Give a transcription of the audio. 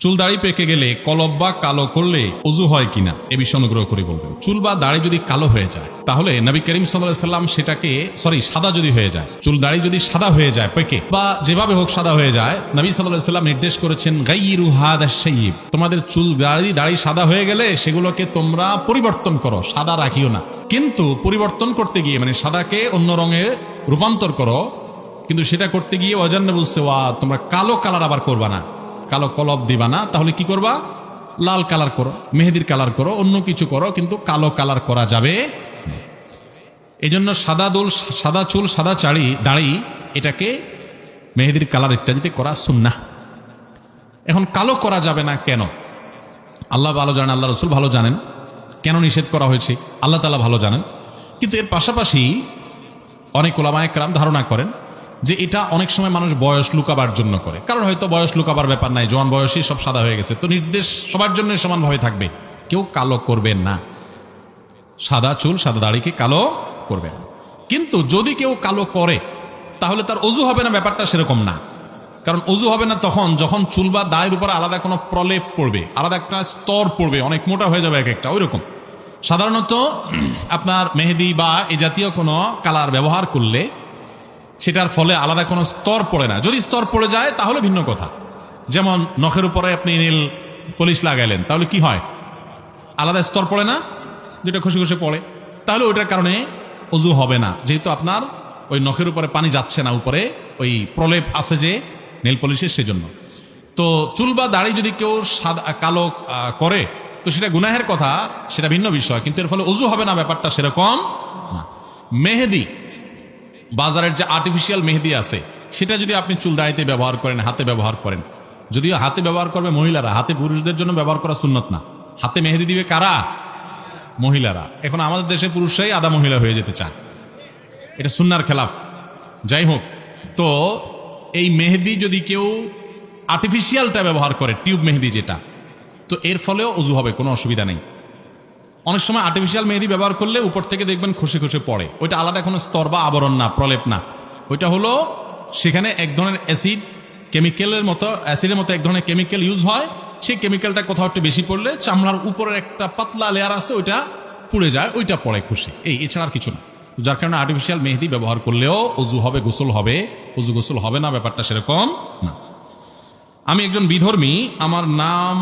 চুল দাড়ি পেকে গেলে কলব বা কালো করলে ওযু হয় কিনা এ বিষয়ে অনুগ্রহ করে বলবেন। চুল বা দাড়ি যদি কালো হয়ে যায় তাহলে নবী করিম সাল্লাল্লাহু আলাইহি সাল্লাম সেটাকে সাদা যদি হয়ে যায়, চুল দাড়ি যদি সাদা হয়ে যায় পেকে বা যেভাবে হোক সাদা হয়ে যায়, নবী সাল্লাল্লাহু আলাইহি সাল্লাম নির্দেশ করেছেন গায়্যিরু হাদা শাইব, তোমাদের চুল দাড়ি সাদা হয়ে গেলে সেগুলোকে তোমরা পরিবর্তন করো, সাদা রাখিও না। কিন্তু পরিবর্তন করতে গিয়ে মানে সাদাকে অন্য রঙে রূপান্তর করো, কিন্তু সেটা করতে গিয়ে অজান্নে বুঝছে তোমরা কালো কালার আবার করবা না, কালো কলব দিবা না, তাহলে কি করবা? লাল কালার করো, মেহেদির কালার করো, অন্য কিছু করো, কিন্তু কালো কালার করা যাবে না। এই জন্য সাদা চুল সাদা দাড়ি এটাকে মেহেদির কালার ইত্যাদিতে করা সুন্নাহ। এখন কালো করা যাবে না কেন? আল্লাহ ভালো জানেন, আল্লাহ রসুল ভালো জানেন কেন নিষেধ করা হয়েছে, আল্লাহ তাআলা ভালো জানেন। কিন্তু এর পাশাপাশি অনেক ওলামায়ে কেরাম ধারণা করেন যে এটা অনেক সময় মানুষ বয়স লুকাবার জন্য করে, কারণ হয়তো বয়স লুকাবার ব্যাপার নাই, জোয়ান বয়সে সব সাদা হয়ে গেছে, তো নির্দেশ সবার জন্য সমানভাবে থাকবে, কেউ কালো করবেন না, সাদা চুল সাদা দাড়িকে কালো করবেন। কিন্তু যদি কেউ কালো করে তাহলে তার ওযু হবে না, ব্যাপারটা সেরকম না। কারণ ওযু হবে না তখন যখন চুল বা দাড়ির উপরে আলাদা কোনো প্রলেপ পড়বে, আলাদা একটা স্তর পড়বে, অনেক মোটা হয়ে যাবে এক একটা। ওই রকম সাধারণত আপনার মেহেদি বা এই জাতীয় কোনো কালার ব্যবহার করলে সেটার ফলে আলাদা কোনো স্তর পড়ে না। যদি স্তর পড়ে যায় তাহলে ভিন্ন কথা। যেমন নখের উপরে আপনি নীল পলিশ লাগাইলেন, তাহলে কি হয়? আলাদা স্তর পড়ে না, যেটা খসে খসে পড়ে, তাহলে ওইটার কারণে ওযু হবে না, যেহেতু আপনার ওই নখের উপরে পানি যাচ্ছে না, উপরে ওই প্রলেপ আছে যে নীল পলিশের, সেজন্য। তো চুল বা দাড়ি যদি কেউ কালো করে তো সেটা গুনাহের কথা, সেটা ভিন্ন বিষয়, কিন্তু এর ফলে ওযু হবে না, ব্যাপারটা সেরকম না। মেহেদি, বাজারের যে আর্টিফিশিয়াল মেহেদি আছে সেটা যদি আপনি চুল দাড়িতে ব্যবহার করেন, হাতে ব্যবহার করেন, যদিও হাতে ব্যবহার করবে মহিলারা, হাতে পুরুষদের জন্য ব্যবহার করা সুন্নত না। হাতে মেহেদি দিবে কারা? মহিলারা। এখন আমাদের দেশে পুরুষরাই আদা মহিলা হয়ে যেতে চায়, এটা সুন্নাহর খেলাফ। যাই হোক, তো এই মেহেদি যদি কেউ আর্টিফিশিয়ালটা ব্যবহার করে, টিউব মেহেদি যেটা, তো এর ফলেও ওযু হবে, কোনো অসুবিধা নেই। অনেক সময় আর্টিফিশিয়াল মেহেদি ব্যবহার করলে উপর থেকে দেখবেন খসে খসে পড়ে, ওইটা আলাদা কোনো স্তর বা আবরণ না, প্রলেপ না, ওইটা হলো সেখানে এক ধরনের অ্যাসিডের মতো এক ধরনের কেমিক্যাল ইউজ হয়, সেই কেমিক্যালটা কোথাও একটু বেশি পড়লে চামড়ার উপরের একটা পাতলা লেয়ার আছে ওইটা পুড়ে যায়, ওইটা পড়ে খুশি, এছাড়া আর কিছু না। যার কারণে আর্টিফিশিয়াল মেহেদি ব্যবহার করলেও ওযু হবে, গোসল হবে, ওযু গোসল হবে না, ব্যাপারটা সেরকম না। আমি একজন বিধর্মী, আমার নাম